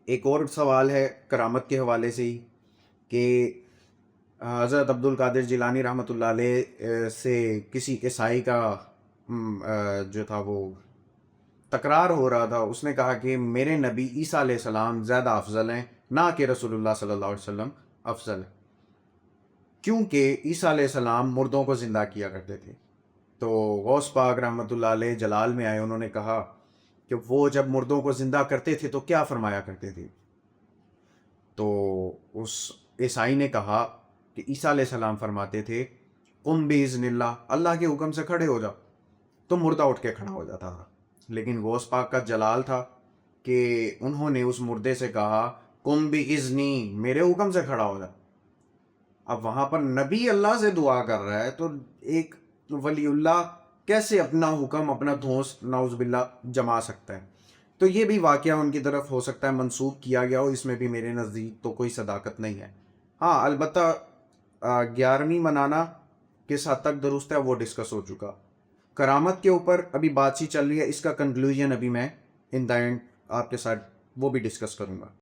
ایک اور سوال ہے کرامت کے حوالے سے ہی کہ حضرت عبد القادر جیلانی رحمۃ اللہ علیہ سے کسی عیسائی کا جو تھا وہ تکرار ہو رہا تھا. اس نے کہا کہ میرے نبی عیسیٰ علیہ السلام زیادہ افضل ہیں نہ کہ رسول اللہ صلی اللہ علیہ وسلم افضل ہے، کیونکہ عیسیٰ علیہ السلام مردوں کو زندہ کیا کرتے تھے. تو غوث پاک رحمۃ اللہ علیہ جلال میں آئے، انہوں نے کہا کہ وہ جب مردوں کو زندہ کرتے تھے تو کیا فرمایا کرتے تھے؟ تو اس عیسائی نے کہا کہ عیسیٰ علیہ السلام فرماتے تھے قم باذن اللہ، اللہ کے حکم سے کھڑے ہو جا، تو مردہ اٹھ کے کھڑا ہو جاتا تھا. لیکن غوث پاک کا جلال تھا کہ انہوں نے اس مردے سے کہا قم باذنی، میرے حکم سے کھڑا ہو جا. اب وہاں پر نبی اللہ سے دعا کر رہا ہے، تو ایک ولی اللہ کیسے اپنا حکم، اپنا دھونس نعوذ باللہ جما سکتا ہے؟ تو یہ بھی واقعہ ان کی طرف ہو سکتا ہے منسوب کیا گیا ہو، اس میں بھی میرے نزدیک تو کوئی صداقت نہیں ہے. ہاں البتہ 11ویں منانا کس حد تک درست ہے وہ ڈسکس ہو چکا. کرامت کے اوپر ابھی بات چیت چل رہی ہے، اس کا کنکلوژن ابھی میں ان دا اینڈ آپ کے ساتھ وہ بھی ڈسکس کروں گا.